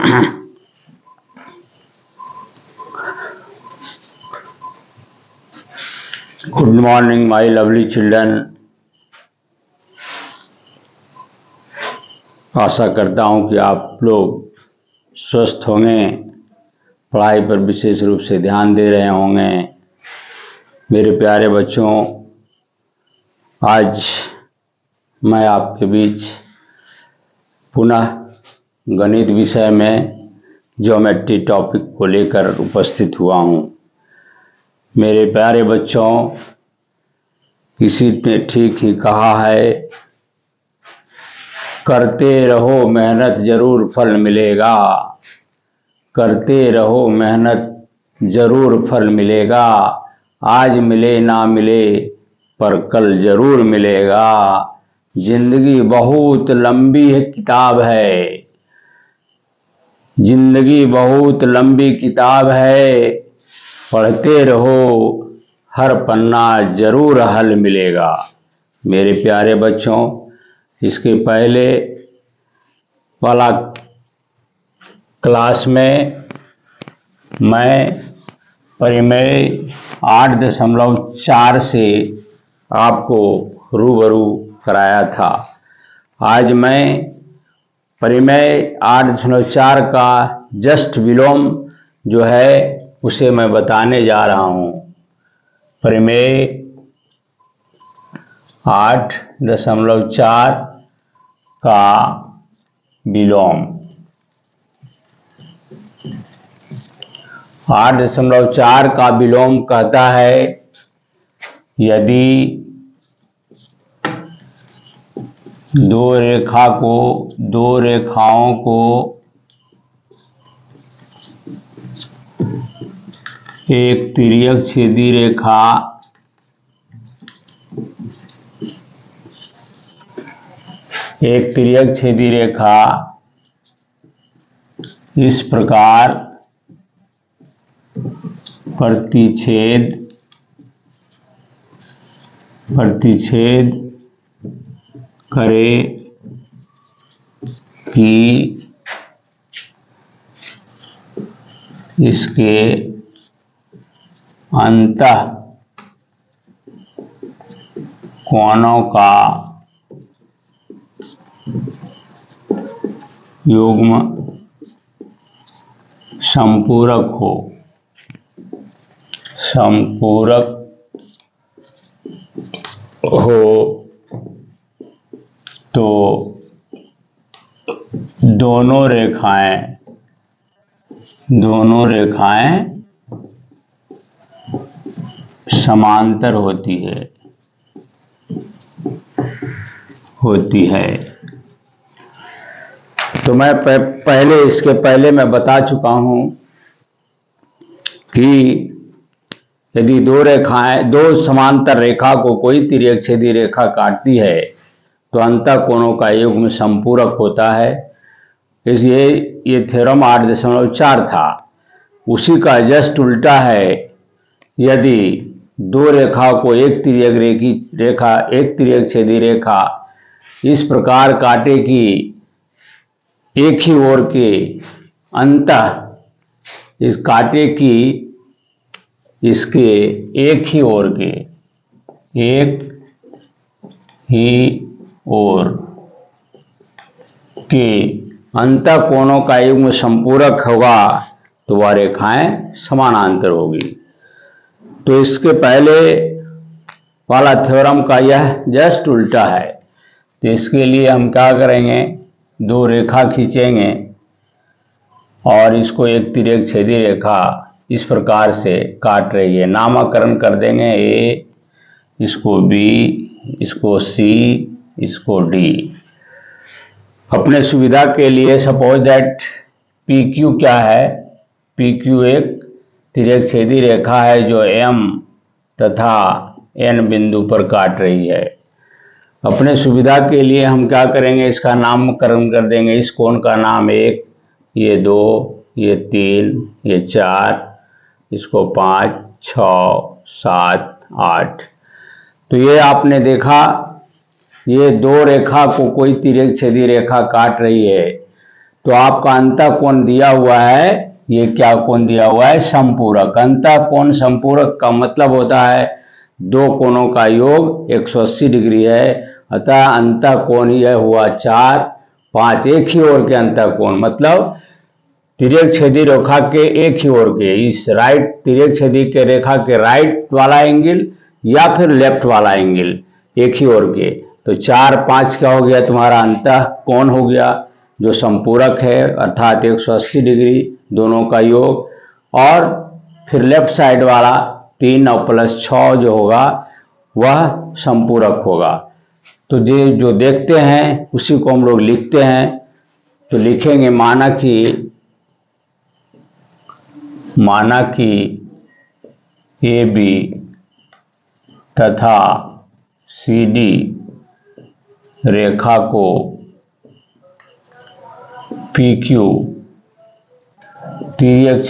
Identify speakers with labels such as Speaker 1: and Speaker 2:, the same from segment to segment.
Speaker 1: Good morning, my lovely children. आशा करता हूँ कि आप लोग स्वस्थ होंगे, पढ़ाई पर विशेष रूप से ध्यान दे रहे होंगे। मेरे प्यारे बच्चों, आज मैं आपके बीच पुनः गणित विषय में ज्योमेट्री टॉपिक को लेकर उपस्थित हुआ हूँ। मेरे प्यारे बच्चों, किसी ने ठीक ही कहा है, करते रहो मेहनत जरूर फल मिलेगा। करते रहो मेहनत जरूर फल मिलेगा। आज मिले ना मिले पर कल जरूर मिलेगा। जिंदगी बहुत लंबी किताब है। जिंदगी बहुत लंबी किताब है। पढ़ते रहो, हर पन्ना जरूर हल मिलेगा। मेरे प्यारे बच्चों, इसके पहले वाला क्लास में मैं परिमेय 8.4 से आपको रूबरू कराया था। आज मैं परिमेय 8.4 का जस्ट विलोम जो है उसे मैं बताने जा रहा हूँ। परिमेय 8.4 का विलोम। 8.4 का विलोम कहता है, यदि दो रेखाओं को एक तिर्यक छेदी रेखा इस प्रकार प्रतिच्छेद करे कि इसके अंतः कोणों का युग्म संपूरक हो तो दोनों रेखाएं समांतर होती है। तो मैं इसके पहले मैं बता चुका हूं कि यदि दो समांतर रेखा को कोई तिर्यक छेदी रेखा काटती है तो अंतःकोणों का युग्म संपूरक होता है। इसलिए ये थ्योरम 8.4 था। उसी का जस्ट उल्टा है। यदि दो रेखाओं को एक तिर्यक छेदी रेखा इस प्रकार काटे कि एक ही ओर के अंतः इस काटे की इसके एक ही ओर के अंतःकोणों का युग्म संपूरक होगा तो वह रेखाएं समानांतर होगी। तो इसके पहले वाला थ्योरम का यह जस्ट उल्टा है। तो इसके लिए हम क्या करेंगे, दो रेखा खींचेंगे और इसको एक तिर्यक छेदी रेखा इस प्रकार से काट रही है। नामकरण कर देंगे ए, इसको बी, इसको सी, इसको डी। अपने सुविधा के लिए सपोज दैट पी क्यू क्या है, पी क्यू एक तिर्यक छेदी रेखा है जो एम तथा एन बिंदु पर काट रही है। अपने सुविधा के लिए हम क्या करेंगे, इसका नामकरण कर देंगे। इस कोण का नाम 1, ये 2, ये 3, ये 4, इसको 5, 6, 7, 8। तो ये आपने देखा, ये दो रेखा को कोई तिर्यक छेदी रेखा काट रही है तो आपका अंतःकोण दिया हुआ है, ये क्या कोण दिया हुआ है? संपूरक। अंतःकोण संपूरक का मतलब होता है दो कोणों का योग 180 डिग्री है, अतः अंतःकोण यह हुआ 4, 5 एक ही ओर के अंतःकोण, मतलब तिर्यक छेदी रेखा के एक ही ओर के, इस राइट तिर्यक छेदी के रेखा के राइट वाला एंगल या फिर लेफ्ट वाला एंगल एक ही ओर के, तो 4, 5 क्या हो गया? तुम्हारा अंतःकोण हो गया जो संपूरक है, अर्थात 180 डिग्री दोनों का योग। और फिर लेफ्ट साइड वाला 3 और प्लस 6 जो होगा वह संपूरक होगा। तो जो देखते हैं उसी को हम लोग लिखते हैं। तो लिखेंगे माना कि AB तथा CD रेखा को PQ तिर्यक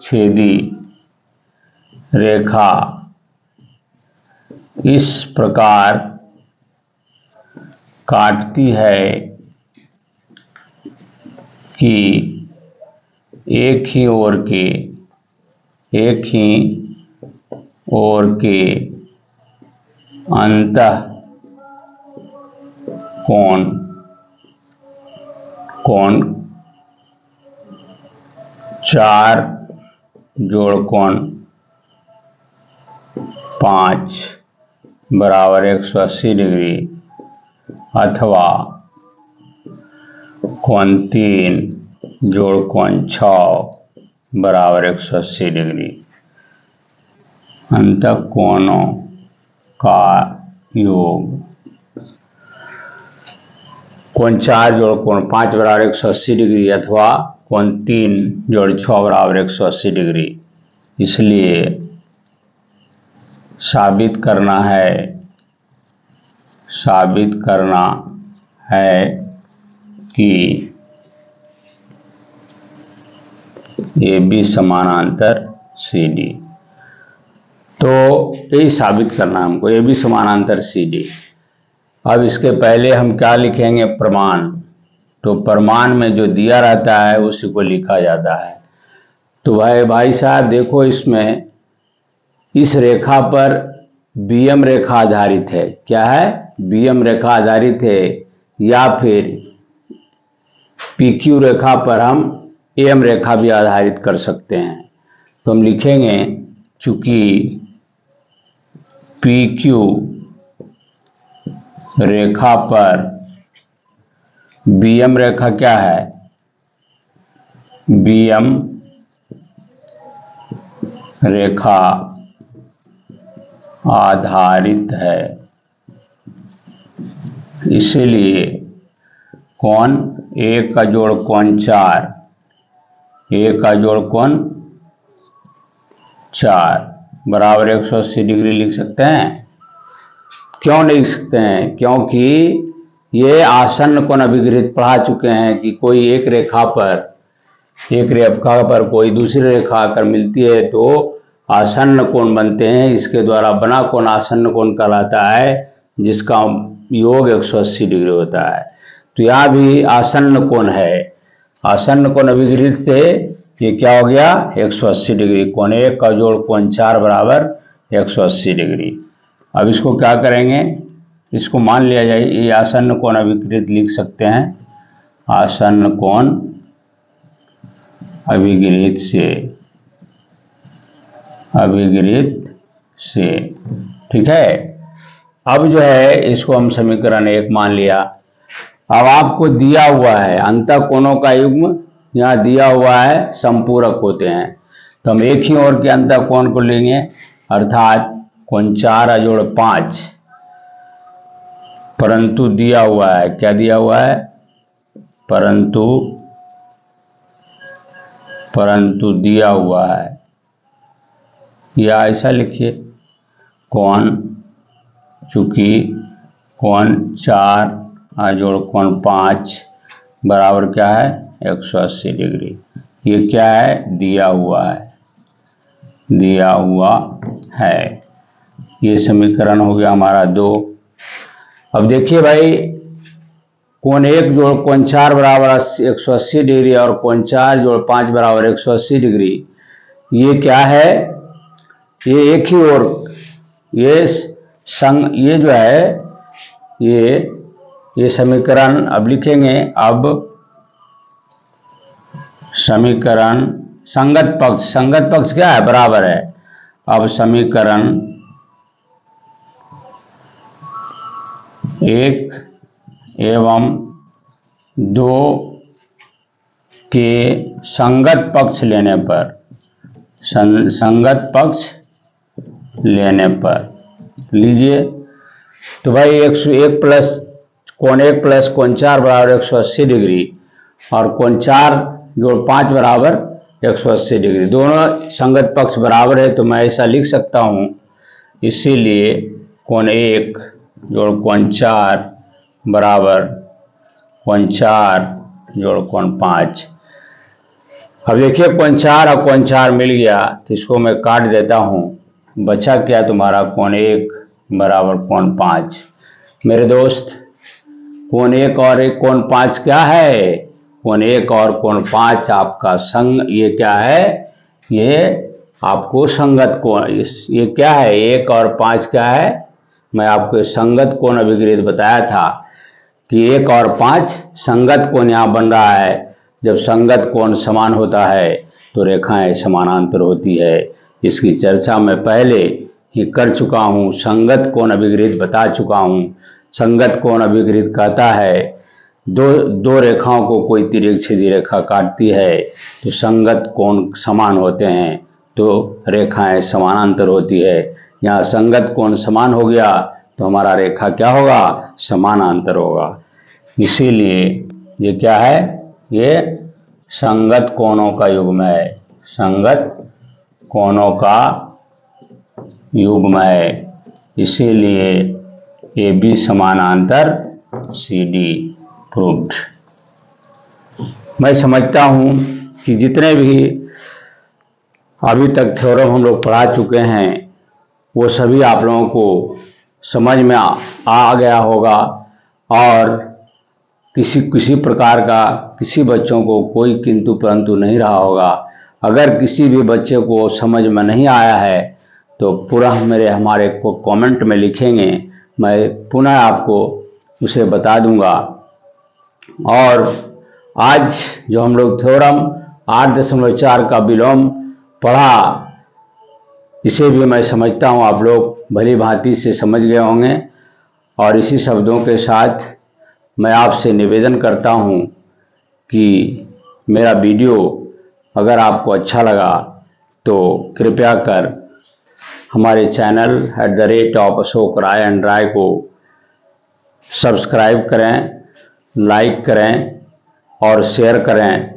Speaker 1: छेदी रेखा इस प्रकार काटती है कि एक ही ओर के अंतःकोण 4 जोड़ कोण 5 बराबर 180 डिग्री अथवा कोण 3 जोड़ कोण 6 बराबर 180 डिग्री अंतःकोणों का योग। कोण 4 जोड़ कोण 5 बराबर 180 डिग्री अथवा कोण 3 जोड़ 6 बराबर 180 डिग्री। इसलिए साबित करना है कि AB समानांतर CD। तो यही साबित करना हमको, AB समानांतर CD। अब इसके पहले हम क्या लिखेंगे? प्रमाण। तो प्रमाण में जो दिया रहता है उसी को लिखा जाता है। तो भाई साहब देखो, इसमें इस रेखा पर BM रेखा आधारित है। क्या है? BM रेखा आधारित है, या फिर PQ रेखा पर हम AM रेखा भी आधारित कर सकते हैं। तो हम लिखेंगे चूंकि PQ रेखा पर BM रेखा क्या है? BM रेखा आधारित है, इसीलिए कोण 1 का जोड़ कोण 4, 1 का जोड़ कोण 4 बराबर 180 डिग्री लिख सकते हैं। क्यों नहीं लिख सकते हैं? क्योंकि ये आसन्न कोण अभिगृहित पढ़ा चुके हैं कि कोई एक रेखा पर कोई दूसरी रेखा आकर मिलती है तो आसन्न कोण बनते हैं। इसके द्वारा बना कोण आसन्न कोण कहलाता है, जिसका योग 180 डिग्री होता है। तो यहाँ भी आसन्न कोण है। आसन्न कोण अभिगृहित से ये क्या हो गया? 180 डिग्री। कोण 1 का जोड़ कोण 4 बराबर 180 डिग्री। अब इसको क्या करेंगे? इसको मान लिया जाए ये आसन्न कोण अभिगृहित लिख सकते हैं। आसन्न कोण अभिगृहित से ठीक है। अब जो है इसको हम समीकरण 1 मान लिया। अब आपको दिया हुआ है अंतःकोणों का युग्म, यहाँ दिया हुआ है संपूरक होते हैं, तो हम एक ही ओर के अंतःकोण को लेंगे, अर्थात कोण 4 जोड़ 5। परंतु दिया हुआ है, क्या दिया हुआ है? परंतु दिया हुआ है, या ऐसा लिखिए चूंकि कोण 4 जोड़ कोण 5 बराबर क्या है? 180 डिग्री। ये क्या है? दिया हुआ है। ये समीकरण हो गया हमारा 2। अब देखिए भाई, कोण 1 जोड़ कोण 4 बराबर 180 डिग्री और कोण 4 जोड़ 5 बराबर 180 डिग्री। ये क्या है? ये एक ही ओर, ये जो है ये समीकरण अब लिखेंगे। अब समीकरण संगत पक्ष क्या है? बराबर है। अब समीकरण 1 एवं 2 के संगत पक्ष लेने पर लीजिए। तो भाई 101 प्लस कोण 4 बराबर 180 डिग्री और कोण 4 जोड़ 5 बराबर 180 डिग्री। दोनों संगत पक्ष बराबर है, तो मैं ऐसा लिख सकता हूँ। इसीलिए कोण 1 जोड़ कोण 4 बराबर कोण 4 जोड़ कोण 5। अब देखिए कोण 4 और कोण 4 मिल गया, तो इसको मैं काट देता हूँ। बचा क्या तुम्हारा? कोण 1 बराबर कोण 5। मेरे दोस्त, कोण 1 और कोण 5 क्या है? कोण 1 और कोण 5 आपका ये क्या है? ये आपको संगत कोण। ये क्या है? 1 और 5 क्या है? मैं आपको संगत कोण अभिगृहित बताया था कि 1 और 5 संगत कोण यहाँ बन रहा है। जब संगत कोण समान होता है तो रेखाएं समानांतर होती है। इसकी चर्चा मैं पहले ही कर चुका हूँ, संगत कोण अभिगृहित बता चुका हूँ। संगत कोण अभिगृहित कहता है दो रेखाओं को कोई तिर्यक-छेदी रेखा काटती है तो संगत कोण समान होते हैं, तो रेखाएं समानांतर होती है। यहाँ संगत कोण समान हो गया तो हमारा रेखा क्या होगा? समानांतर होगा। इसीलिए ये क्या है? ये संगत कोणों का युग्म है। संगत कोणों का युग्म है। इसीलिए AB समानांतर CD प्रूव्ड। मैं समझता हूँ कि जितने भी अभी तक थ्योरम हम लोग पढ़ा चुके हैं वो सभी आप लोगों को समझ में आ गया होगा और किसी प्रकार का किसी बच्चों को कोई किंतु परंतु नहीं रहा होगा। अगर किसी भी बच्चे को समझ में नहीं आया है तो पुनः हमारे को कमेंट में लिखेंगे, मैं पुनः आपको उसे बता दूंगा। और आज जो हम लोग थ्योरम 8.4 का विलोम पढ़ा, इसे भी मैं समझता हूँ आप लोग भली भांति से समझ गए होंगे। और इसी शब्दों के साथ मैं आपसे निवेदन करता हूँ कि मेरा वीडियो अगर आपको अच्छा लगा तो कृपया कर हमारे चैनल @अशोक राय एंड राय को सब्सक्राइब करें, लाइक करें और शेयर करें,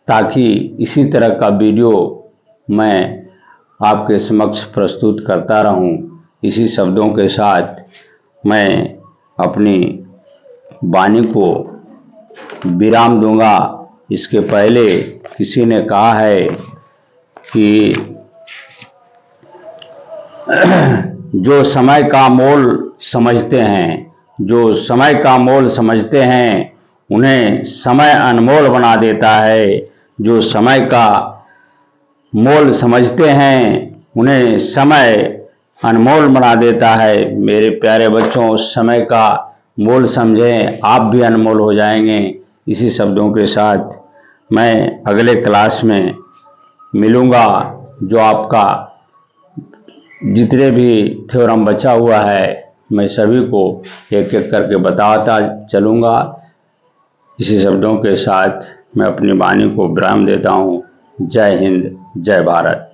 Speaker 1: ताकि इसी तरह का वीडियो मैं आपके समक्ष प्रस्तुत करता रहूं। इसी शब्दों के साथ मैं अपनी वाणी को विराम दूंगा। इसके पहले किसी ने कहा है कि जो समय का मोल समझते हैं उन्हें समय अनमोल बना देता है। जो समय का मोल समझते हैं उन्हें समय अनमोल बना देता है। मेरे प्यारे बच्चों, समय का मोल समझें, आप भी अनमोल हो जाएंगे। इसी शब्दों के साथ मैं अगले क्लास में मिलूंगा, जो आपका जितने भी थ्योरम बचा हुआ है मैं सभी को एक एक करके बताता चलूँगा। इसी शब्दों के साथ मैं अपनी वाणी को विराम देता हूँ। जय हिंद, जय भारत।